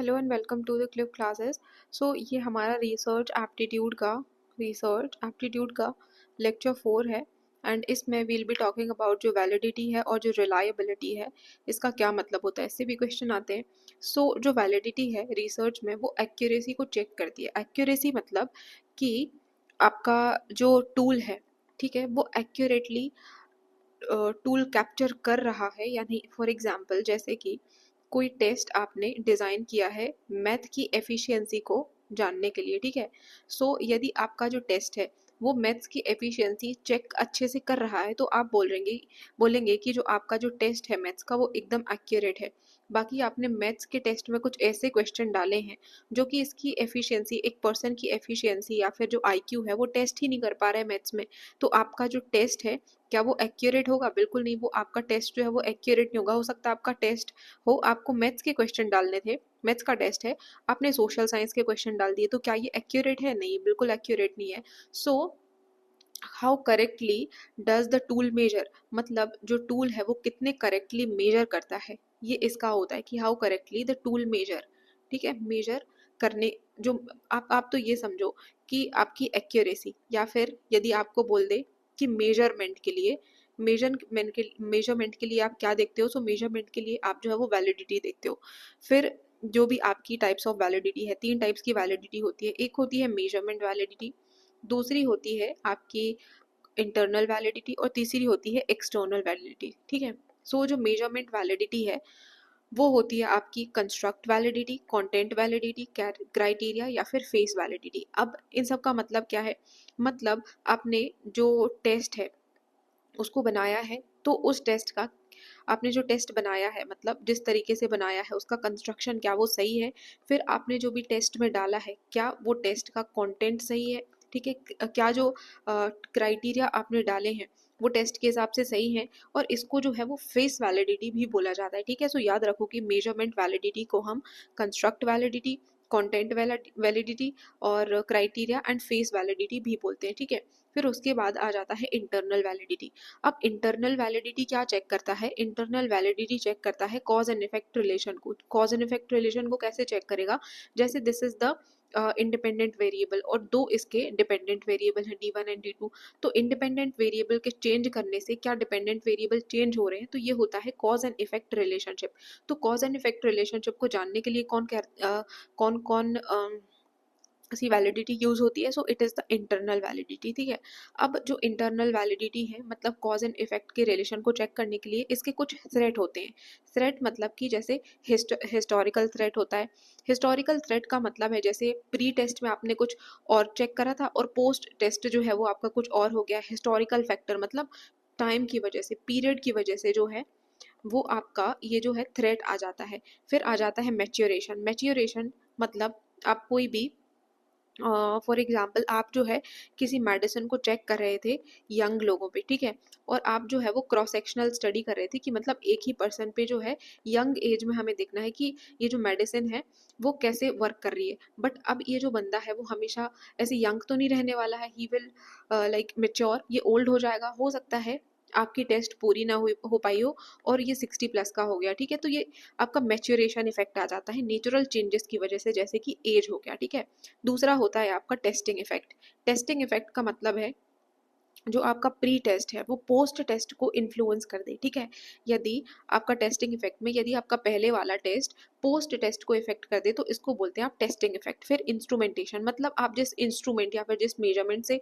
Hello and welcome to the clip classes. ये हमारा research aptitude का लेक्चर 4 है एंड इसमें वील बी टॉकिंग अबाउट जो वैलिडिटी है और जो रिलायबिलिटी है, इसका क्या मतलब होता है, इससे भी क्वेश्चन आते हैं। जो वैलिडिटी है रिसर्च में वो एक्यूरेसी को चेक करती है। एक्यूरेसी मतलब कि आपका जो टूल है, ठीक है, वो एक्यूरेटली टूल कैप्चर कर रहा है या नहीं। फॉर एग्जाम्पल, जैसे कि कोई टेस्ट आपने डिज़ाइन किया है मैथ की एफिशिएंसी को जानने के लिए, ठीक है। यदि आपका जो टेस्ट है वो मैथ्स की एफिशिएंसी चेक अच्छे से कर रहा है तो आप बोलेंगे कि जो आपका जो टेस्ट है मैथ्स का वो एकदम एक्यूरेट है। बाकी आपने मैथ्स के टेस्ट में कुछ ऐसे क्वेश्चन डाले हैं जो कि इसकी एफिशिएंसी, एक पर्सन की एफिशिएंसी या फिर जो आईक्यू है वो टेस्ट ही नहीं कर पा रहा है मैथ्स में, तो आपका जो टेस्ट है क्या वो एक्यूरेट होगा? बिल्कुल नहीं। वो आपका टेस्ट जो है वो एक्यूरेट नहीं होगा। हो सकता है आपका टेस्ट हो, आपको मैथ्स के क्वेश्चन डालने थे, मैथ्स का टेस्ट है, आपने सोशल साइंस के क्वेश्चन डाल दिए, तो क्या ये एक्यूरेट है? नहीं, बिल्कुल एक्यूरेट नहीं है। So how correctly does the tool measure, मतलब जो टूल है वो कितने करेक्टली मेजर करता है, ये इसका होता है कि how correctly the tool measure. ठीक है, मेजर करने जो आप तो ये समझो कि आपकी एक्यूरेसी, या फिर यदि आपको बोल दे कि मेजरमेंट के लिए आप क्या देखते हो, सो मेजरमेंट के लिए आप जो है वो वैलिडिटी देखते हो। फिर जो भी आपकी टाइप्स ऑफ वैलिडिटी है, 3 टाइप्स की वैलिडिटी होती है। एक होती है मेजरमेंट वैलिडिटी, दूसरी होती है आपकी इंटरनल वैलिडिटी और तीसरी होती है एक्सटर्नल वैलिडिटी। ठीक है। जो मेजरमेंट वैलिडिटी है वो होती है आपकी construct validity, content validity, criteria या फिर फेस वैलिडिटी। अब इन सब का मतलब क्या है? मतलब आपने जो टेस्ट है उसको बनाया है, तो उस टेस्ट का, आपने जो टेस्ट बनाया है, मतलब जिस तरीके से बनाया है उसका कंस्ट्रक्शन क्या वो सही है? फिर आपने जो भी टेस्ट में डाला है क्या वो टेस्ट का कंटेंट सही है? ठीक है, क्या जो क्राइटेरिया आपने डाले हैं वो टेस्ट के हिसाब से सही है? और इसको जो है वो फेस वैलिडिटी भी बोला जाता है। ठीक है, याद रखो कि मेजरमेंट वैलिडिटी को हम कंस्ट्रक्ट वैलिडिटी, कंटेंट वैलिडिटी और क्राइटेरिया एंड फेस वैलिडिटी भी बोलते हैं। ठीक है। फिर उसके बाद आ जाता है इंटरनल वैलिडिटी। अब इंटरनल वैलिडिटी क्या चेक करता है? इंटरनल वैलिडिटी चेक करता है कॉज एंड इफेक्ट रिलेशन को। कॉज एंड इफेक्ट रिलेशन को कैसे चेक करेगा? जैसे this is the independent variable और दो इसके डिपेंडेंट वेरिएबल हैं D1 एंड D2। तो इंडिपेंडेंट वेरिएबल के चेंज करने से क्या डिपेंडेंट वेरिएबल चेंज हो रहे हैं, तो ये होता है कॉज एंड इफेक्ट रिलेशनशिप। तो कॉज एंड इफेक्ट रिलेशनशिप को जानने के लिए कौन कौन सी वैलिडिटी यूज होती है? It is the internal validity. ठीक है। अब जो इंटरनल वैलिडिटी है, मतलब कॉज एंड इफेक्ट के रिलेशन को चेक करने के लिए इसके कुछ थ्रेट होते हैं। थ्रेट मतलब कि जैसे हिस्टोरिकल थ्रेट होता है। हिस्टोरिकल थ्रेट का मतलब है जैसे प्री टेस्ट में आपने कुछ और चेक करा था और पोस्ट टेस्ट जो है वो आपका कुछ और हो गया। हिस्टोरिकल फैक्टर मतलब टाइम की वजह से, पीरियड की वजह से जो है वो आपका ये जो है थ्रेट आ जाता है। फिर आ जाता है मैच्योरेशन। मैच्योरेशन मतलब आप कोई भी, फॉर एग्जाम्पल आप जो है किसी मेडिसिन को चेक कर रहे थे यंग लोगों पे, ठीक है, और आप जो है वो क्रॉस सेक्शनल स्टडी कर रहे थे कि मतलब एक ही पर्सन पे जो है यंग एज में हमें देखना है कि ये जो मेडिसिन है वो कैसे वर्क कर रही है। बट अब ये जो बंदा है वो हमेशा ऐसे यंग तो नहीं रहने वाला है, ही विल लाइक मेच्योर, ये ओल्ड हो जाएगा। हो सकता है आपकी टेस्ट पूरी ना हो पाई हो और ये 60+ का हो गया। ठीक है, तो ये आपका मैच्योरेशन इफेक्ट आ जाता है नेचुरल चेंजेस की वजह से, जैसे कि एज हो गया। ठीक है। दूसरा होता है आपका टेस्टिंग इफेक्ट। टेस्टिंग इफेक्ट का मतलब है जो आपका प्री टेस्ट है वो पोस्ट टेस्ट को इन्फ्लुएंस कर दे। ठीक है, यदि आपका टेस्टिंग इफेक्ट में यदि आपका पहले वाला टेस्ट पोस्ट टेस्ट को इफेक्ट कर दे तो इसको बोलते हैं आप टेस्टिंग इफेक्ट। फिर इंस्ट्रूमेंटेशन मतलब आप जिस इंस्ट्रूमेंट या फिर जिस मेजरमेंट से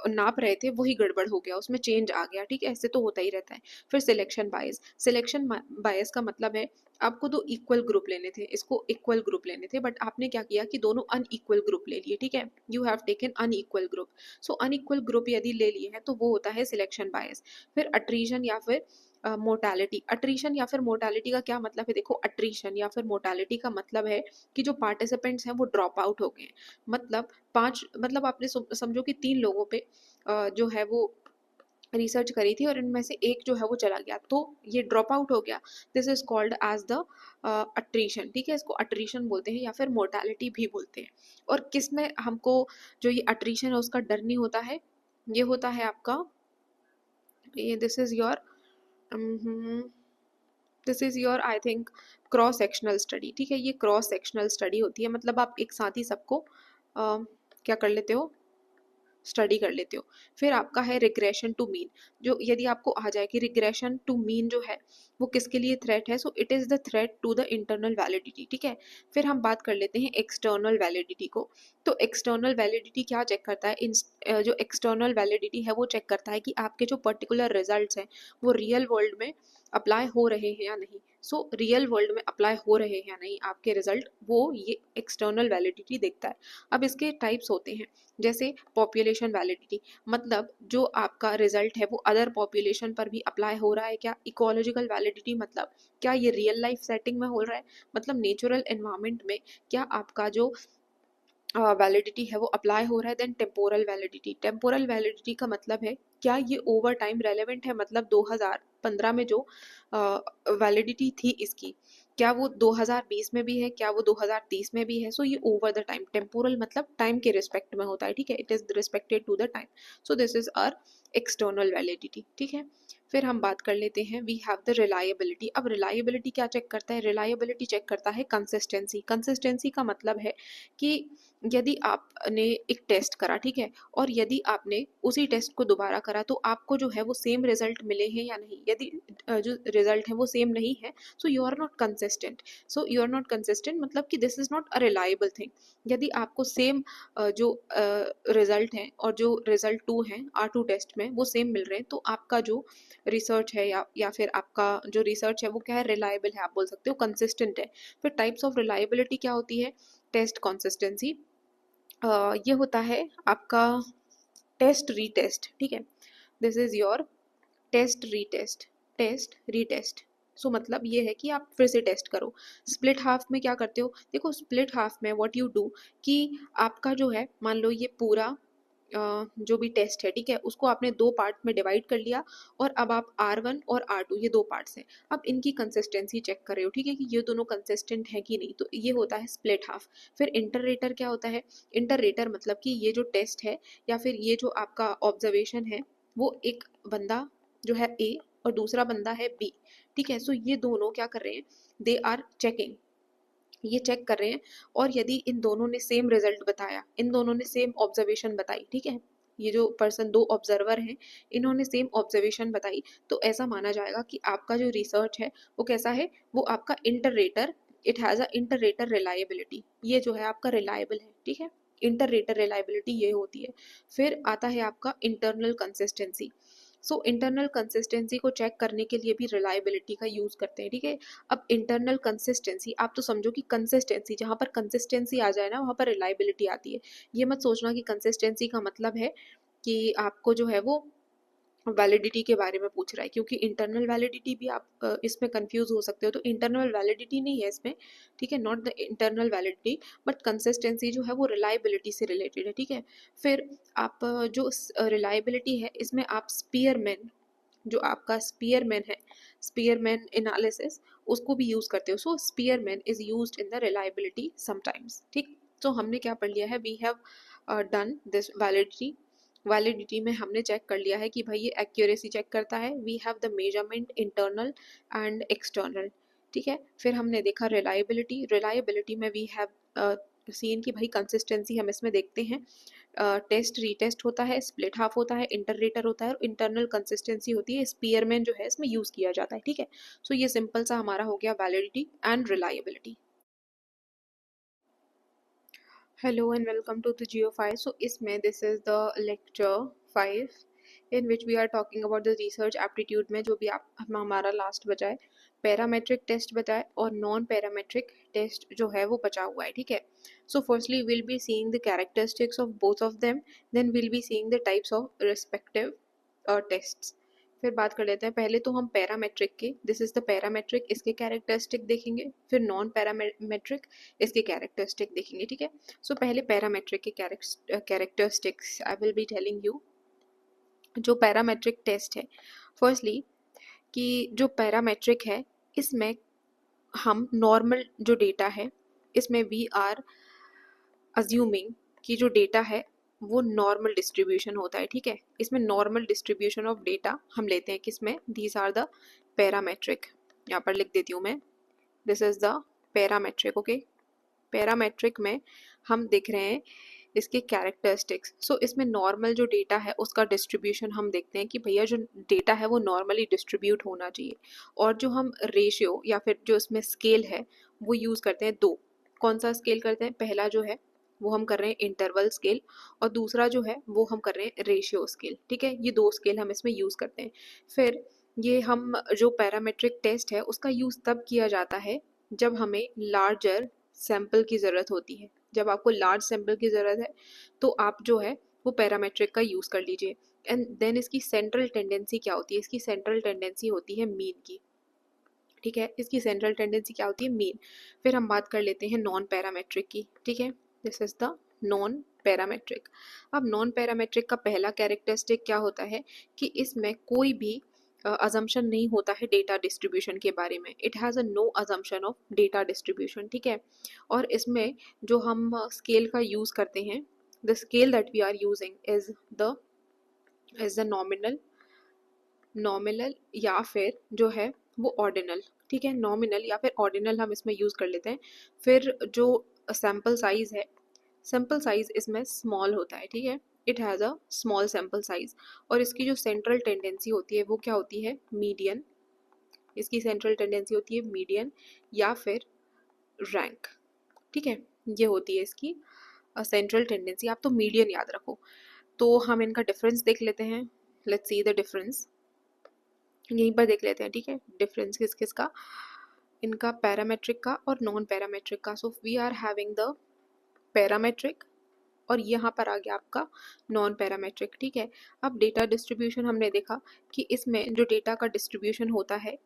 नाप रहे थे वही गड़बड़ हो गया, उसमें चेंज आ गया। ठीक है, ऐसे तो होता ही रहता है। फिर सिलेक्शन बायस। सिलेक्शन बायस का मतलब है आपको दो इक्वल ग्रुप लेने थे, इसको इक्वल ग्रुप लेने थे, बट आपने क्या किया कि दोनों अनइक्वल ग्रुप ले लिए। ठीक है, you have taken unequal group. Unequal group यदि ले लिए हैं तो वो होता है सिलेक्शन बायस। फिर अट्रीशन या फिर मोर्टालिटी। अट्रीशन या फिर मोर्टालिटी का क्या मतलब है? देखो, अट्रीशन या फिर मोर्टालिटी का मतलब है कि जो पार्टिसिपेंट्स हैं वो ड्रॉप आउट हो गए। मतलब मतलब आपने समझो कि 3 लोगों पे जो है वो रिसर्च करी थी और इनमें से एक जो है वो चला गया, तो ये ड्रॉप आउट हो गया। This is called as the attrition. ठीक है, इसको अट्रीशन बोलते हैं या फिर मोर्टालिटी भी बोलते हैं। और किस में हमको जो ये अट्रीशन है उसका डर नहीं होता है? ये होता है आपका, ये this is your this is your I think cross sectional study, ठीक है। ये क्रॉस सेक्शनल स्टडी होती है, मतलब आप एक साथ ही सबको क्या कर लेते हो, स्टडी कर लेते हो। फिर आपका है रिग्रेशन टू मीन, जो यदि आपको आ जाए कि रिग्रेशन टू मीन जो है वो किसके लिए थ्रेट है, so it is the threat to the internal validity, ठीक है। फिर हम बात कर लेते हैं एक्सटर्नल वैलिडिटी को। तो एक्सटर्नल वैलिडिटी क्या चेक करता है, जो एक्सटर्नल वैलिडिटी है वो चेक करता है कि आपके जो पर्टिकुलर रिजल्ट्स हैं वो रियल वर्ल्ड में अप्लाई हो रहे हैं या नहीं। सो रियल वर्ल्ड में अप्लाई हो रहे हैं या नहीं आपके रिजल्ट, वो ये एक्सटर्नल वैलिडिटी देखता है। अब इसके टाइप्स होते हैं, जैसे पॉपुलेशन वैलिडिटी, मतलब जो आपका रिजल्ट है वो अदर पॉपुलेशन पर भी अप्लाई हो रहा है क्या। इकोलॉजिकल वैलिडिटी, मतलब क्या ये रियल लाइफ सेटिंग में हो रहा है, मतलब नेचुरल एनवायरनमेंट में क्या आपका जो वैलिडिटी है वो अप्लाई हो रहा है। Then temporal validity, temporal validity का मतलब है क्या ये ओवर टाइम रेलेवेंट है, मतलब 2015 में जो वैलिडिटी थी इसकी, क्या वो 2020 में भी है, क्या वो 2030 में भी है। सो ये ओवर द टाइम, टेम्पोरल मतलब टाइम के रिस्पेक्ट में होता है, ठीक है, it is respected to the time. So this is our external validity, ठीक है। फिर हम बात कर लेते हैं वी हैव द रिलायबिलिटी। अब रिलायबिलिटी क्या चेक करता है, रिलायबिलिटी चेक करता है कंसिस्टेंसी। कंसिस्टेंसी का मतलब है कि यदि आपने एक टेस्ट करा, ठीक है, और यदि आपने उसी टेस्ट को दोबारा करा तो आपको जो है वो सेम रिजल्ट मिले हैं या नहीं। यदि जो रिजल्ट है वो सेम नहीं है, so you are not consistent. So you are not consistent मतलब कि this is not a reliable thing. यदि आपको सेम जो रिजल्ट हैं और जो रिजल्ट टू हैं R2 टेस्ट में वो सेम मिल रहे हैं, तो आपका जो रिसर्च है या फिर आपका जो रिसर्च है वो क्या है, रिलायबल है, आप बोल सकते हो कंसिस्टेंट है। फिर टाइप्स ऑफ रिलायबिलिटी क्या होती है, टेस्ट कंसिस्टेंसी, ये होता है आपका टेस्ट रीटेस्ट, ठीक है। This is your test retest, test retest. So मतलब ये है कि आप फिर से टेस्ट करो। स्प्लिट हाफ में क्या करते हो, देखो स्प्लिट हाफ में व्हाट यू डू कि आपका जो है, मान लो ये पूरा जो भी टेस्ट है, ठीक है, उसको आपने दो पार्ट में डिवाइड कर लिया और अब आप R1 और R2 ये दो पार्ट्स हैं, अब इनकी कंसिस्टेंसी चेक कर रहे हो, ठीक है, कि ये दोनों कंसिस्टेंट है कि नहीं। तो ये होता है स्प्लिट हाफ। फिर इंटररेटर क्या होता है, इंटररेटर मतलब कि ये जो टेस्ट है या फिर ये जो आपका ऑब्जर्वेशन है वो एक बंदा जो है A और दूसरा बंदा है B, ठीक है। सो ये दोनों क्या कर रहे हैं, दे आर चेकिंग, ये चेक कर रहे हैं, और यदि इन दोनों ने सेम रिजल्ट बताया, इन दोनों ने सेम ऑब्जर्वेशन बताई, ठीक है, ये जो पर्सन दो ऑब्जर्वर हैं इन्होंने सेम ऑब्जर्वेशन बताई, तो ऐसा माना जाएगा कि आपका जो रिसर्च है वो कैसा है, वो आपका इंटररेटर, इट हैज़ अ इंटररेटर रिलायबिलिटी, ये जो है आपका रिलायबल है, ठीक है। इंटररेटर रिलायबिलिटी ये होती है। फिर आता है आपका internal consistency. So internal consistency को चेक करने के लिए भी रिलायबिलिटी का यूज़ करते हैं, ठीक है। अब इंटरनल कंसिस्टेंसी, आप तो समझो कि कंसिस्टेंसी, जहाँ पर कंसिस्टेंसी आ जाए ना वहाँ पर रिलायबिलिटी आती है। ये मत सोचना कि कंसिस्टेंसी का मतलब है कि आपको जो है वो वैलिडिटी के बारे में पूछ रहा है, क्योंकि इंटरनल वैलिडिटी भी आप इसमें कंफ्यूज हो सकते हो। तो इंटरनल वैलिडिटी नहीं है इसमें, ठीक है, not the internal validity, but consistency जो है वो रिलायबिलिटी से रिलेटेड है, ठीक है। फिर आप जो रिलायबिलिटी है इसमें आप स्पीयरमैन, जो आपका स्पीयरमैन है, स्पीयरमैन एनालिसिस, उसको भी यूज़ करते हो। So Spearman is used in the reliability sometimes, ठीक। तो हमने क्या पढ़ लिया है, we have done this validity. Validity में हमने चेक कर लिया है कि भाई ये एक्यूरेसी चेक करता है, we have the measurement internal and external, ठीक है। फिर हमने देखा रिलायबिलिटी, रिलायबिलिटी में वी हैव सीन की भाई कंसिस्टेंसी हम इसमें देखते हैं, टेस्ट रीटेस्ट होता है, स्प्लिट हाफ होता है, इंटररेटर होता है और इंटरनल कंसिस्टेंसी होती है, स्पीयरमैन जो है इसमें यूज़ किया जाता है, ठीक है। सो ये सिंपल सा हमारा हो गया validity and reliability. Hello and welcome to the Geo 5. So इसमें this is the lecture 5 in which we are talking about the research aptitude में जो भी आप हमारा लास्ट बचा है, पैरामेट्रिक टेस्ट बचा है और नॉन पैरामेट्रिक टेस्ट जो है वो बचा हुआ है, ठीक है। So firstly will be seeing the characteristics of both of them, then will be seeing the types of respective tests. फिर बात कर लेते हैं, पहले तो हम पैरामेट्रिक के, दिस इज द पैरामेट्रिक, इसके कैरेक्टरिस्टिक देखेंगे, फिर नॉन पैरामेट्रिक इसके कैरेक्टरिस्टिक देखेंगे, ठीक है। सो पहले पैरामेट्रिक के characteristics I will be telling you. जो पैरामेट्रिक टेस्ट है, फर्स्टली कि जो पैरामेट्रिक है इसमें हम नॉर्मल जो डेटा है इसमें वी आर अज्यूमिंग कि जो डेटा है वो नॉर्मल डिस्ट्रीब्यूशन होता है, ठीक है। इसमें नॉर्मल डिस्ट्रीब्यूशन ऑफ डेटा हम लेते हैं, किसमें, दीज आर द पैरामेट्रिक। यहाँ पर लिख देती हूँ मैं, this is the parametric. Okay, parametric में हम देख रहे हैं इसके कैरेक्टरिस्टिक्स। सो इसमें नॉर्मल जो डेटा है उसका डिस्ट्रीब्यूशन हम देखते हैं कि भैया जो डेटा है वो नॉर्मली डिस्ट्रीब्यूट होना चाहिए। और जो हम रेशियो या फिर जो इसमें स्केल है वो यूज़ करते हैं दो। कौन सा स्केल करते हैं? पहला जो है वो हम कर रहे हैं इंटरवल स्केल, और दूसरा जो है वो हम कर रहे हैं रेशियो स्केल। ठीक है, ये दो स्केल हम इसमें यूज़ करते हैं। फिर ये हम जो पैरामेट्रिक टेस्ट है उसका यूज़ तब किया जाता है जब हमें लार्जर सैंपल की ज़रूरत होती है। जब आपको लार्ज सैंपल की ज़रूरत है तो आप जो है वो पैरामेट्रिक का यूज़ कर लीजिए। एंड देन इसकी सेंट्रल टेंडेंसी क्या होती है? इसकी सेंट्रल टेंडेंसी होती है मीन की। ठीक है, इसकी सेंट्रल टेंडेंसी क्या होती है? मीन। फिर हम बात कर लेते हैं नॉन पैरामेट्रिक की। ठीक है, this is the non parametric. अब नॉन पैरामेट्रिक का पहला कैरेक्टरिस्टिक क्या होता है कि इसमें कोई भी अजम्पशन नहीं होता है डेटा डिस्ट्रीब्यूशन के बारे में। It has a no assumption of data distribution. ठीक है, और इसमें जो हम स्केल का यूज़ करते हैं, the scale that we are using is the nominal या फिर जो है वो ऑर्डिनल। ठीक है, नॉमिनल या फिर ऑर्डिनल हम इसमें यूज़ कर लेते हैं। फिर जो सैम्पल साइज है, सैम्पल साइज इसमें स्मॉल होता है। ठीक है, it has a small sample size. और इसकी जो सेंट्रल टेंडेंसी होती है वो क्या होती है? मीडियन। इसकी सेंट्रल टेंडेंसी होती है मीडियन या फिर रैंक। ठीक है, ये होती है इसकी सेंट्रल टेंडेंसी। आप तो मीडियन याद रखो। तो हम इनका डिफरेंस देख लेते हैं। लेट्स सी द डिफरेंस, यहीं पर देख लेते हैं। ठीक है, डिफरेंस किस किस का? इनका पैरामेट्रिक का और नॉन पैरामेट्रिक का। So we are having the parametric और यहाँ पर आ गया आपका नॉन पैरामेट्रिक। ठीक है, अब डेटा डिस्ट्रीब्यूशन हमने देखा कि इसमें जो डेटा का डिस्ट्रीब्यूशन होता है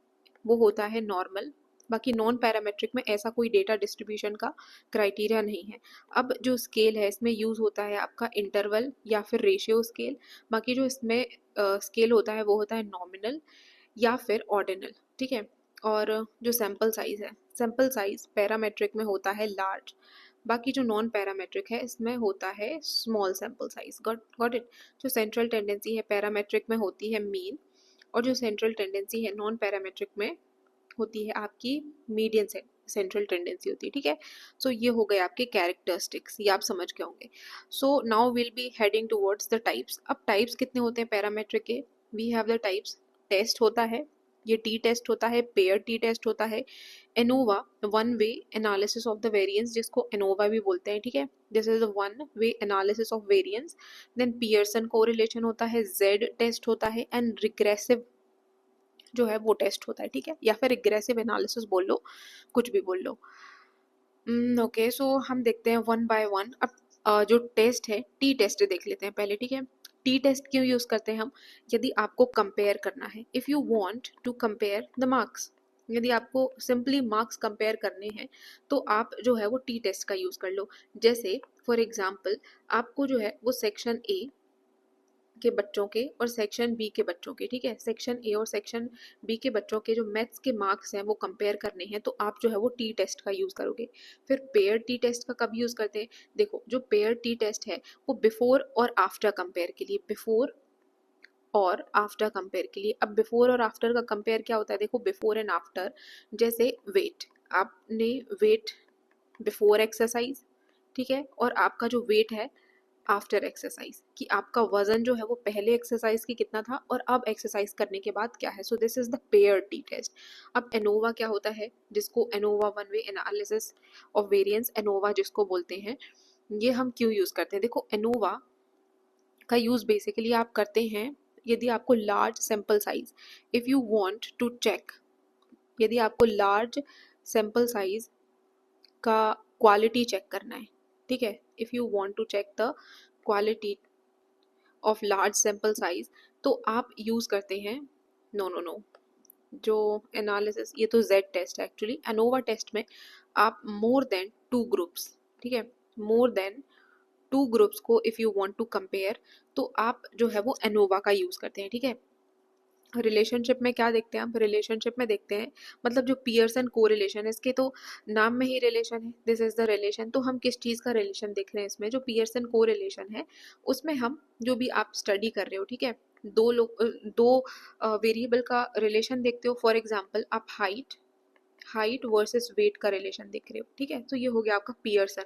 वो होता है नॉर्मल। बाकी नॉन पैरामेट्रिक में ऐसा कोई डेटा डिस्ट्रीब्यूशन का क्राइटेरिया नहीं है। अब जो स्केल है इसमें यूज़ होता है आपका इंटरवल या फिर रेशियो स्केल। बाकी जो इसमें स्केल होता है वो होता है नॉमिनल या फिर ऑर्डिनल। ठीक है, और जो सैम्पल साइज है, सैम्पल साइज पैरामेट्रिक में होता है लार्ज। बाकी जो नॉन पैरामेट्रिक है इसमें होता है small sample size. Got it. जो सेंट्रल टेंडेंसी है पैरामेट्रिक में होती है मीन, और जो सेंट्रल टेंडेंसी है नॉन पैरामेट्रिक में होती है आपकी मीडियन से सेंट्रल टेंडेंसी होती है। ठीक है, सो ये हो गए आपके कैरेक्टरिस्टिक्स, ये आप समझ गए होंगे। So now will be heading towards the types. अब टाइप्स कितने होते हैं पैरामेट्रिक के? We have the types. Test होता है, ये टी टेस्ट होता है, पेयर टी टेस्ट होता है, ANOVA one way analysis of the variance जिसको एनोवा भी बोलते हैं। ठीक है, this is one way analysis of variance. Then Pearson correlation होता है, जेड टेस्ट होता है, एंड रिग्रेसिव जो है वो टेस्ट होता है। ठीक है, या फिर रिग्रेसिव एनालिसिस बोल लो, कुछ भी बोल लो। ओके, सो हम देखते हैं वन बाय वन। अब जो टेस्ट है टी टेस्ट देख लेते हैं पहले। ठीक है, टी टेस्ट क्यों यूज़ करते हैं हम? यदि आपको कंपेयर करना है, if you want to compare the marks, यदि आपको सिंपली मार्क्स कंपेयर करने हैं तो आप जो है वो टी टेस्ट का यूज़ कर लो। जैसे फॉर एग्जांपल आपको जो है वो सेक्शन ए के बच्चों के और सेक्शन बी के बच्चों के, ठीक है, सेक्शन ए और सेक्शन बी के बच्चों के जो मैथ्स के मार्क्स हैं वो कंपेयर करने हैं, तो आप जो है वो टी टेस्ट का यूज़ करोगे। फिर पेयर टी टेस्ट का कब यूज़ करते हैं? देखो, जो पेयर टी टेस्ट है वो बिफोर और आफ्टर कंपेयर के लिए, बिफोर और आफ्टर कंपेयर के लिए। अब बिफोर और आफ्टर का कंपेयर क्या होता है? देखो, बिफोर एंड आफ्टर, जैसे वेट, आपने वेट बिफोर एक्सरसाइज, ठीक है, और आपका जो वेट है आफ्टर एक्सरसाइज, कि आपका वजन जो है वो पहले एक्सरसाइज की कितना था और अब एक्सरसाइज करने के बाद क्या है। So this is the pair t test. अब एनोवा क्या होता है? जिसको ANOVA one way analysis of variance ANOVA जिसको बोलते हैं, ये हम क्यों यूज करते हैं? देखो, एनोवा का यूज बेसिकली आप करते हैं यदि आपको large sample size, if you want to check, यदि आपको लार्ज सैंपल साइज का क्वालिटी चेक करना है। ठीक है, if you want to check the quality of large sample size, तो आप यूज़ करते हैं, नो, जो एनालिसिस, ये तो जेड टेस्ट है एक्चुअली। एनोवा टेस्ट में आप मोर देन टू ग्रुप्स, ठीक है, मोर देन टू ग्रुप्स को if you want to compare, तो आप जो है वो एनोवा का यूज़ करते हैं। ठीक है, रिलेशनशिप में क्या देखते हैं आप? रिलेशनशिप में देखते हैं, मतलब जो पियर्सन कोरिलेशन है, इसके तो नाम में ही रिलेशन है, दिस इज द रिलेशन। तो हम किस चीज़ का रिलेशन देख रहे हैं इसमें? जो पियर्सन कोरिलेशन है उसमें हम जो भी आप स्टडी कर रहे हो, ठीक है, दो वेरिएबल का रिलेशन देखते हो। फॉर एग्जांपल आप हाइट वर्सेस वेट का रिलेशन देख रहे हो, ठीक है, तो ये हो गया आपका पियर्सन।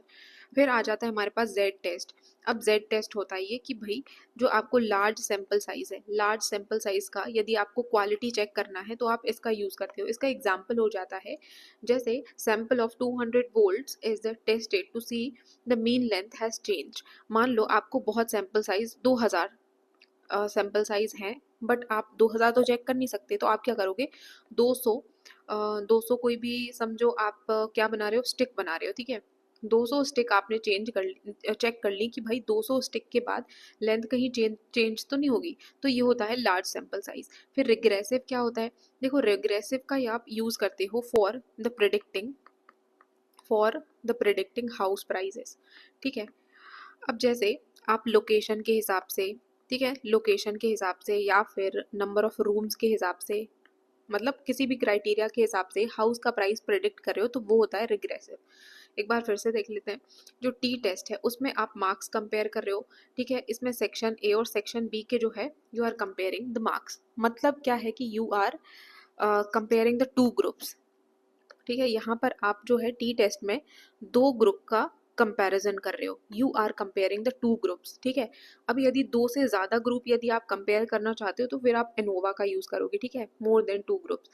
फिर आ जाता है हमारे पास जेड टेस्ट। अब जेड टेस्ट होता है ये कि भाई जो आपको लार्ज सैंपल साइज है, लार्ज सैंपल साइज का यदि आपको क्वालिटी चेक करना है तो आप इसका यूज करते हो। इसका एग्जांपल हो जाता है जैसे sample of 200 volts is the tested to see the mean length has change. मान लो आपको बहुत सैंपल साइज 2000 सैंपल साइज है, बट आप 2000 तो चेक कर नहीं सकते, तो आप क्या करोगे 200 200 कोई भी समझो आप क्या बना रहे हो, स्टिक बना रहे हो, ठीक है, 200 स्टिक आपने चेक कर ली कि भाई 200 स्टिक के बाद लेंथ कहीं चेंज तो नहीं होगी, तो ये होता है लार्ज सैंपल साइज। फिर रिग्रेसिव क्या होता है, देखो रिग्रेसिव का ये आप यूज करते हो for the predicting house prices, ठीक है। अब जैसे आप लोकेशन के हिसाब से, ठीक है, लोकेशन के हिसाब से या फिर नंबर ऑफ रूम्स के हिसाब से, मतलब किसी भी क्राइटेरिया के हिसाब से हाउस का प्राइस प्रेडिक्ट कर रहे हो, तो वो होता है रिग्रेसिव। एक बार फिर से देख लेते हैं। जो टी टेस्ट है उसमें आप मार्क्स कंपेयर कर रहे हो, ठीक है, इसमें सेक्शन ए और सेक्शन बी के जो है you are comparing the marks. मतलब क्या है कि you are comparing the two groups, ठीक है। यहाँ पर आप जो है टी टेस्ट में दो ग्रुप का कंपैरिजन कर रहे हो, you are comparing the two groups, ठीक है। अब यदि दो से ज्यादा ग्रुप यदि आप कंपेयर करना चाहते हो तो फिर आप एनोवा का यूज करोगे, ठीक है, more than two groups.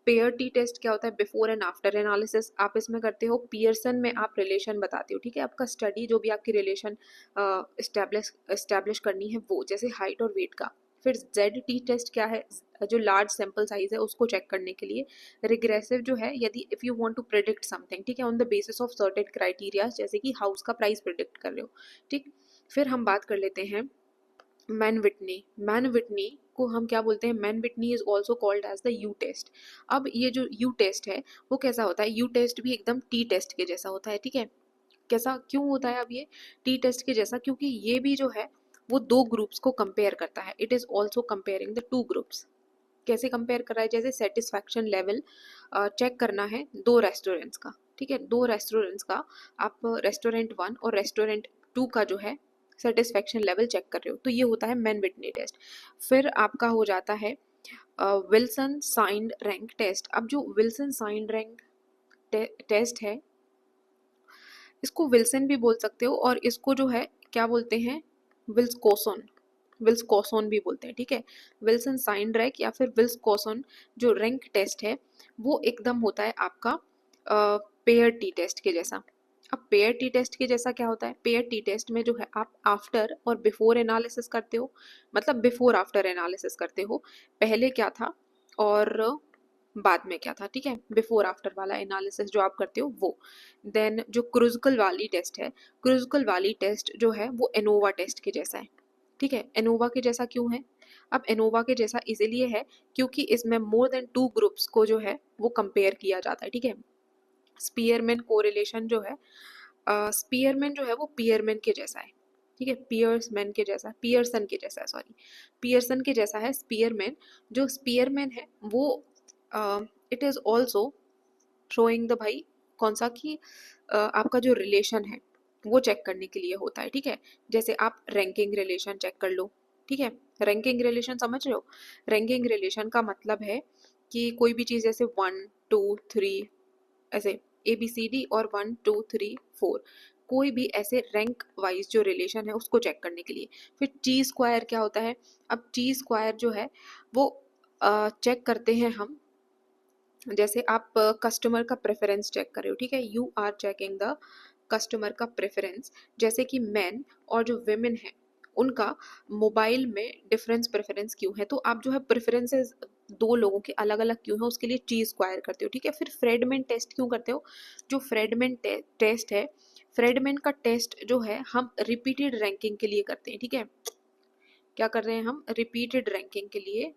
Pair t test क्या होता है, बिफोर एंड आफ्टर एनालिसिस आप इसमें करते हो। पियर्सन में आप रिलेशन बताते हो, ठीक है, आपका स्टडी जो भी आपकी रिलेशन एस्टेब्लिश करनी है वो, जैसे हाइट और वेट का। फिर जेड टी टेस्ट क्या है, जो लार्ज सैंपल साइज है उसको चेक करने के लिए। रिग्रेसिव जो है यदि if you want to predict something, ठीक है, on the basis of certain criteria, जैसे कि हाउस का प्राइस प्रिडिक्ट कर रहे हो, ठीक। फिर हम बात कर लेते हैं मैन विटनी को हम क्या बोलते हैं, Mann Whitney is also called as the U test. अब ये जो यू टेस्ट है वो कैसा होता है, यू टेस्ट भी एकदम टी टेस्ट के जैसा होता है, ठीक है। कैसा क्यों होता है अब ये टी टेस्ट के जैसा, क्योंकि ये भी जो है वो दो ग्रुप्स को कंपेयर करता है, it is also comparing the two groups. कैसे कंपेयर कर रहा है, जैसे सेटिस्फैक्शन लेवल चेक करना है दो रेस्टोरेंट्स का, ठीक है, दो रेस्टोरेंट्स का आप रेस्टोरेंट 1 और रेस्टोरेंट 2 का जो है सेटिस्फैक्शन लेवल चेक कर रहे हो, तो ये होता है मैन विटनी टेस्ट। फिर आपका हो जाता है विल्सन साइंड रैंक टेस्ट। अब जो विल्सन साइंड रैंक टेस्ट है, इसको विल्सन भी बोल सकते हो और इसको जो है क्या बोलते हैं, विल्स कोसन भी बोलते हैं, ठीक है। विल्सन साइन रैंक या फिर विल्स कोसन जो रैंक टेस्ट है वो एकदम होता है आपका पेयर टी टेस्ट के जैसा। अब पेयर टी टेस्ट के जैसा क्या होता है, पेयर टी टेस्ट में जो है आप आफ्टर और बिफोर एनालिसिस करते हो, मतलब बिफोर आफ्टर एनालिसिस करते हो, पहले क्या था और बाद में क्या था, ठीक है, बिफोर आफ्टर वाला एनालिसिस जो आप करते हो वो। देन जो क्रूजिकल वाली टेस्ट है, क्रूजिकल वाली टेस्ट जो है वो एनोवा टेस्ट के जैसा है, ठीक है। एनोवा के जैसा क्यों है, अब एनोवा के जैसा इसीलिए है क्योंकि इसमें मोर देन टू ग्रुप्स को जो है वो कंपेयर किया जाता है, ठीक है। स्पीयरमैन कोरिलेशन जो है, स्पीयरमैन जो है वो पियरमैन के जैसा है, ठीक है, पियर्सन के जैसा है, सॉरी, पियर्सन के जैसा है स्पीयरमैन। जो स्पीयरमैन है वो it is also showing the भाई कौन सा कि आपका जो रिलेशन है वो चेक करने के लिए होता है, ठीक है। जैसे आप रैंकिंग रिलेशन चेक कर लो, ठीक है, रैंकिंग रिलेशन समझ रहे हो, रैंकिंग रिलेशन का मतलब है कि कोई भी चीज़ जैसे 1 2 3 ऐसे ABCD और 1 2 3 4 कोई भी ऐसे रैंक वाइज जो रिलेशन है उसको चेक करने के लिए। फिर टी स्क्वायर क्या होता है, अब टी स्क्वायर जो है वो चेक करते हैं हम, जैसे आप कस्टमर का प्रेफरेंस चेक कर रहे हो, ठीक है, you are checking the customer का प्रेफरेंस। जैसे कि मैन और जो वेमेन है उनका मोबाइल में डिफरेंस प्रेफरेंस क्यों है, तो आप जो है प्रेफरेंसेस दो लोगों के अलग अलग क्यों है उसके लिए टी स्क्वायर करते हो, ठीक है। फिर फ्रेडमैन टेस्ट क्यों करते हो, जो फ्रेडमैन टेस्ट है, फ्रेडमैन का टेस्ट जो है हम रिपीटेड रैंकिंग के लिए करते हैं, ठीक है। क्या कर रहे हैं हम, रिपीटेड रैंकिंग के लिए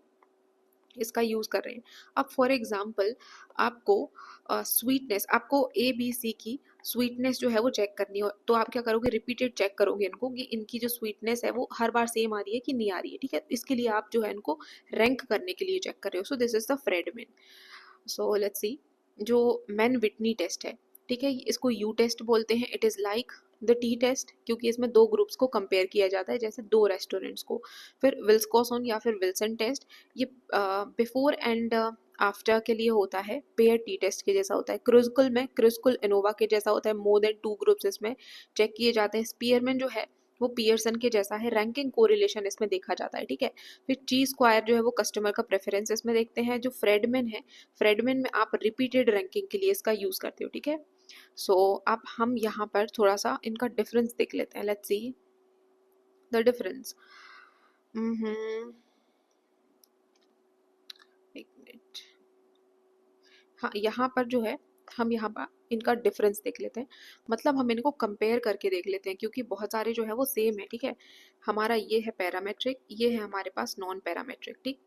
इसका यूज कर रहे हैं। अब फॉर एग्जाम्पल आपको स्वीटनेस, आपको ABC की स्वीटनेस जो है वो चेक करनी हो, तो आप क्या करोगे, रिपीटेड चेक करोगे इनको कि इनकी जो स्वीटनेस है वो हर बार सेम आ रही है कि नहीं आ रही है, ठीक है। इसके लिए आप जो है इनको रैंक करने के लिए चेक कर रहे हो। सो this is the Friedmann. So let's see जो मैन विटनी टेस्ट है, ठीक है, इसको यू टेस्ट बोलते हैं। It is like the t test, क्योंकि इसमें दो ग्रुप्स को कंपेयर किया जाता है, जैसे दो रेस्टोरेंट्स को। फिर विल्सकोसन या फिर विल्सन टेस्ट, ये बिफोर एंड आफ्टर के लिए होता है, पेयर टी टेस्ट के जैसा होता है। क्रुस्कुल में, क्रुस्कुल इनोवा के जैसा होता है, मोर देन 2 ग्रुप्स इसमें चेक किए जाते हैं। स्पीयरमैन जो है वो पियर्सन के जैसा है, रैंकिंग कोरिलेशन इसमें देखा जाता है, ठीक है। फिर ची स्क्वायर जो है वो कस्टमर का प्रेफरेंस इसमें देखते हैं। जो फ्रेडमैन है, फ्रेडमैन में आप रिपीटेड रैंकिंग के लिए इसका यूज करते हो, ठीक है। सो अब हम यहाँ पर थोड़ा सा इनका डिफरेंस देख लेते हैं। Let's see the difference. एक मिनट। हाँ, यहाँ पर जो है हम यहाँ पर इनका डिफरेंस देख लेते हैं, मतलब हम इनको कंपेयर करके देख लेते हैं, क्योंकि बहुत सारे जो है वो सेम है, ठीक है। हमारा ये है पैरामेट्रिक, ये है हमारे पास नॉन पैरामेट्रिक, ठीक।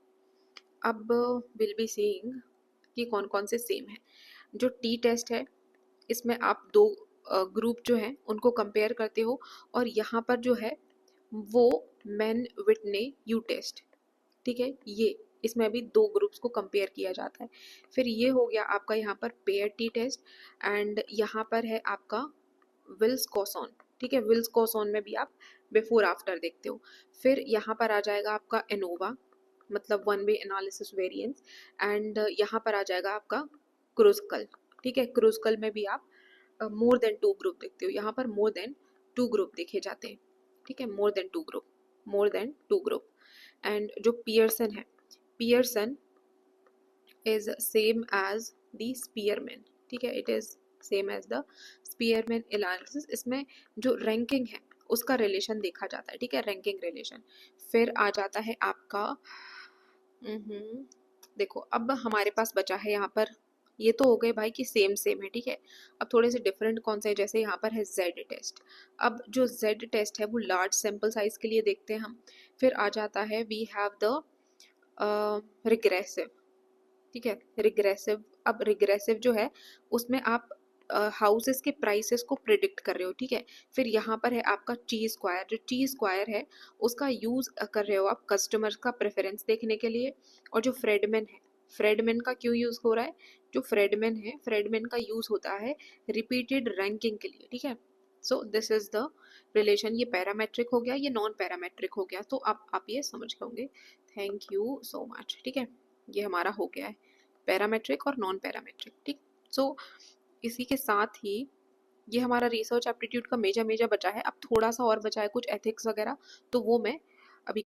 अब विल बी सीइंग कि कौन कौन से सेम है। जो टी टेस्ट है, इसमें आप दो ग्रुप जो है उनको कंपेयर करते हो, और यहाँ पर जो है वो मैन विटने यू टेस्ट, ठीक है। ये इसमें अभी दो ग्रुप्स को कंपेयर किया जाता है। फिर ये हो गया आपका यहाँ पर पेयर टी टेस्ट, एंड यहाँ पर है आपका विल्सकोसन, ठीक है। विल्सकोसन में भी आप बिफोर आफ्टर देखते हो। फिर यहाँ पर आ जाएगा आपका एनोवा, मतलब one way analysis variance, and यहाँ पर आ जाएगा आपका क्रुस्कल, ठीक है। क्रुस्कल में भी आप मोर देन 2 ग्रुप देखते हो, यहाँ पर मोर देन 2 ग्रुप देखे जाते हैं, ठीक है। More than 2 group, more than 2 group. And जो पियर्सन है, Pearson is same as the Spearman, ठीक है। It is same as the Spearman analysis. इसमें जो रैंकिंग है उसका रिलेशन देखा जाता है, ठीक है, रैंकिंग रिलेशन। फिर आ जाता है आपका देखो, अब हमारे पास बचा है यहाँ पर, ये तो हो गए भाई कि सेम सेम है, ठीक है। अब थोड़े से डिफरेंट कौन से है, जैसे यहाँ पर है जेड टेस्ट। अब जो जेड टेस्ट है वो लार्ज सैंपल साइज के लिए देखते हैं हम। फिर आ जाता है वी हैव द रिग्रेसिव, ठीक है, रिग्रेसिव। अब रिग्रेसिव जो है उसमें आप हाउसेस के प्राइसेस को प्रिडिक्ट कर रहे हो, ठीक है। फिर यहाँ पर है आपका ची स्क्वायर। जो ची स्क्वायर है उसका यूज कर रहे हो आप कस्टमर का प्रेफरेंस देखने के लिए। और जो फ्रेडमैन है, फ्रेडमैन का क्यों यूज हो रहा है, जो फ्रेडमैन है, फ्रेडमैन का यूज होता है रिपीटेड रैंकिंग के लिए, ठीक है। So this is the relation. ये पैरामेट्रिक हो गया, ये नॉन पैरामेट्रिक हो गया, तो आप ये समझ गए होंगे। थैंक यू सो मच, ठीक है। ये हमारा हो गया है पैरामेट्रिक और नॉन पैरामेट्रिक, ठीक। सो इसी के साथ ही ये हमारा रिसर्च एप्टीट्यूड का मेजर बचा है। अब थोड़ा सा और बचा है कुछ एथिक्स वगैरह, तो वो मैं अभी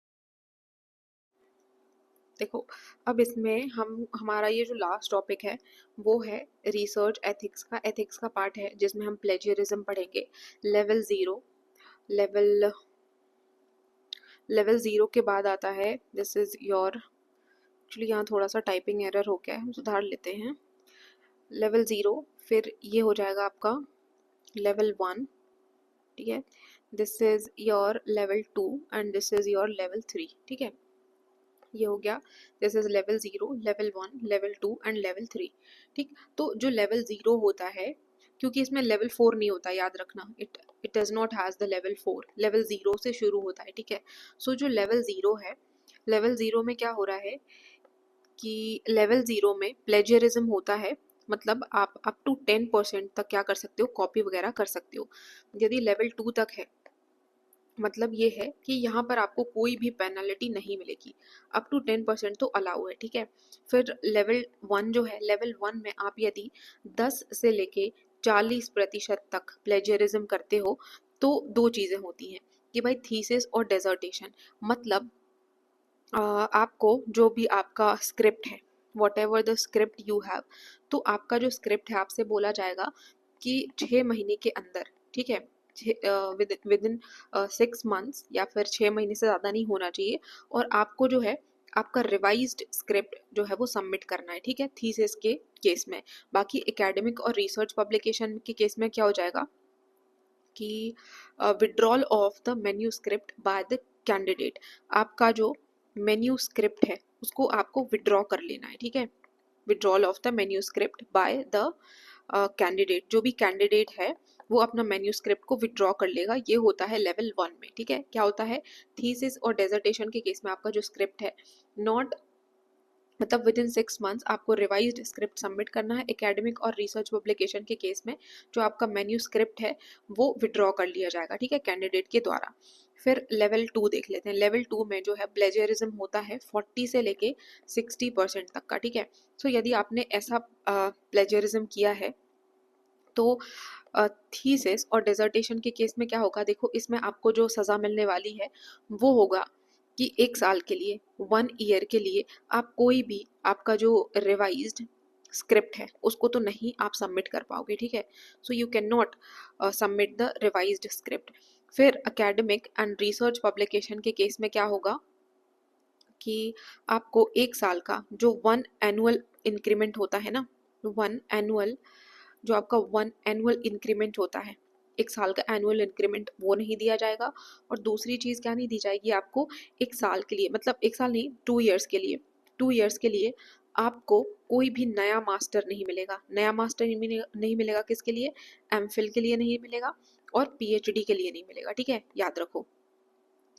देखो। अब इसमें हम हमारा ये जो लास्ट टॉपिक है वो है रिसर्च एथिक्स का। एथिक्स का पार्ट है जिसमें हम प्लेजियरिज्म पढ़ेंगे, लेवल 0। लेवल लेवल 0 के बाद आता है दिस इज योर, एक्चुअली यहाँ थोड़ा सा टाइपिंग एरर हो गया है, हम सुधार लेते हैं। लेवल 0, फिर ये हो जाएगा आपका लेवल 1, ठीक है। This is your level 2 and this is your level 3, ठीक है। ये हो गया, this is level 0, level 1, level 2 and level 3, ठीक। तो जो लेवल 0 होता है, क्योंकि इसमें लेवल 4 नहीं होता, याद रखना, it does not has the level 4, level 0 से शुरू होता है, ठीक है। सो जो लेवल 0 है, लेवल 0 में क्या हो रहा है कि लेवल 0 में प्लेजरिज्म होता है, मतलब आप अप टू 10% तक क्या कर सकते हो, कॉपी वगैरह कर सकते हो। यदि लेवल 2 तक है, मतलब ये है कि यहाँ पर आपको कोई भी पेनल्टी नहीं मिलेगी, अप टू 10% तो अलाउ है, ठीक है। फिर लेवल 1 जो है, लेवल 1 में आप यदि 10 से लेके 40% तक प्लेजरिज्म करते हो, तो दो चीज़ें होती हैं कि भाई थीसिस और डेजर्टेशन, मतलब आपको जो भी आपका स्क्रिप्ट है, what ever the script you have, तो आपका जो स्क्रिप्ट है आपसे बोला जाएगा कि 6 महीने के अंदर, ठीक है, विद इन 6 मंथ्स, या फिर 6 महीने से ज़्यादा नहीं होना चाहिए, और आपको जो है आपका रिवाइज्ड स्क्रिप्ट जो है वो सबमिट करना है, ठीक है, थीसिस के केस में। बाकी एकेडमिक और रिसर्च पब्लिकेशन के केस में क्या हो जाएगा कि withdrawal of the menu script by the candidate. आपका जो मेन्यू स्क्रिप्ट है उसको आपको विड्रॉ कर लेना है, ठीक है। Withdrawal of the menu script by the candidate, जो भी कैंडिडेट है वो अपना मेन्यू स्क्रिप्ट को विड्रॉ कर लेगा। ये होता है लेवल 1 में, ठीक है। क्या होता है, थीसिस और डेजर्टेशन के केस में आपका जो स्क्रिप्ट है नॉट मतलब विद इन 6 मंथ्स आपको रिवाइज्ड स्क्रिप्ट सबमिट करना है। एकेडमिक और रिसर्च पब्लिकेशन के केस में जो आपका मेन्यू स्क्रिप्ट है वो विड्रॉ कर लिया जाएगा, ठीक है, कैंडिडेट के द्वारा। फिर लेवल 2 देख लेते हैं। लेवल 2 में जो है प्लेजरिज्म होता है 40 से लेके 60% तक का, ठीक है। सो यदि आपने ऐसा प्लेजरिज्म किया है तो थीसिस और डिसर्टेशन के केस में क्या होगा, देखो इसमें आपको जो सज़ा मिलने वाली है वो होगा कि 1 साल के लिए, 1 ईयर के लिए आप कोई भी आपका जो रिवाइज्ड स्क्रिप्ट है उसको तो नहीं आप सबमिट कर पाओगे, ठीक है। So you can not submit the revised script. फिर एकेडमिक एंड रिसर्च पब्लिकेशन के केस में क्या होगा कि आपको 1 साल का जो 1 एनुअल इंक्रीमेंट होता है ना, 1 एनुअल, जो आपका 1 एनुअल इंक्रीमेंट होता है, 1 साल का एनुअल इंक्रीमेंट, वो नहीं दिया जाएगा। और दूसरी चीज़ क्या नहीं दी जाएगी आपको, 1 साल के लिए, मतलब 1 साल नहीं, 2 ईयर्स के लिए, 2 ईयर्स के लिए आपको कोई भी नया मास्टर नहीं मिलेगा। नया मास्टर नहीं मिलेगा किसके लिए, एमफिल के लिए नहीं मिलेगा और पीएचडी के लिए नहीं मिलेगा, ठीक है, याद रखो।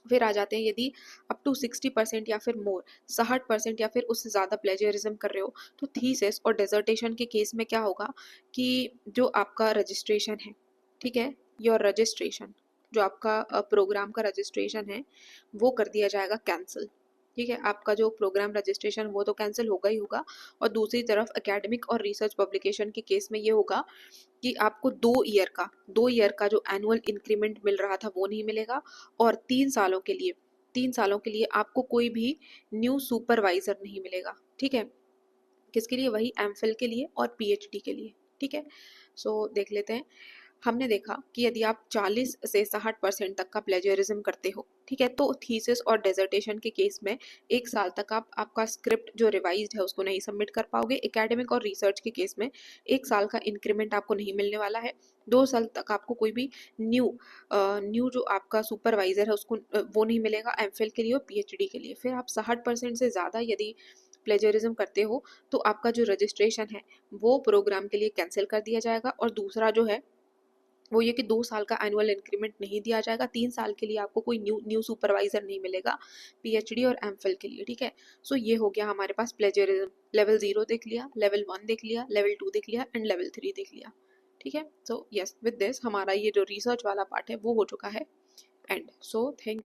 फिर आ जाते हैं, यदि अप टू 60% या फिर मोर, 60% या फिर उससे ज़्यादा प्लेजरिज्म कर रहे हो, तो थीसिस और डिसर्टेशन के केस में क्या होगा कि जो आपका रजिस्ट्रेशन है, ठीक है, योर रजिस्ट्रेशन, जो आपका प्रोग्राम का रजिस्ट्रेशन है वो कर दिया जाएगा कैंसिल, ठीक है। आपका जो प्रोग्राम रजिस्ट्रेशन वो तो कैंसिल होगा ही होगा। और दूसरी तरफ एकेडमिक और रिसर्च पब्लिकेशन के केस में ये होगा कि आपको 2 ईयर का जो एनुअल इंक्रीमेंट मिल रहा था वो नहीं मिलेगा। और 3 सालों के लिए, 3 सालों के लिए आपको कोई भी न्यू सुपरवाइजर नहीं मिलेगा, ठीक है। किसके लिए, वही एमफिल के लिए और पीएचडी के लिए, ठीक है। सो देख लेते हैं। हमने देखा कि यदि आप 40 से 60% तक का प्लेजरिज्म करते हो, ठीक है, तो थीसिस और डेजर्टेशन के केस में 1 साल तक आप आपका स्क्रिप्ट जो रिवाइज्ड है उसको नहीं सबमिट कर पाओगे। एकेडमिक और रिसर्च के केस में 1 साल का इंक्रीमेंट आपको नहीं मिलने वाला है। 2 साल तक आपको कोई भी न्यू जो आपका सुपरवाइजर है उसको वो नहीं मिलेगा एमफिल के लिए और पीएचडी के लिए। फिर आप 60% से ज़्यादा यदि प्लेजरिज्म करते हो तो आपका जो रजिस्ट्रेशन है वो प्रोग्राम के लिए कैंसिल कर दिया जाएगा। और दूसरा जो है वो ये कि 2 साल का एनुअल इंक्रीमेंट नहीं दिया जाएगा। 3 साल के लिए आपको कोई न्यू सुपरवाइजर नहीं मिलेगा पीएचडी और एमफिल के लिए, ठीक है। सो ये हो गया हमारे पास प्लेजरिज्म। लेवल 0 देख लिया, लेवल 1 देख लिया, लेवल 2 देख लिया एंड लेवल 3 देख लिया, ठीक है। सो यस, विद दिस हमारा ये जो रिसर्च वाला पार्ट है वो हो चुका है एंड। So thank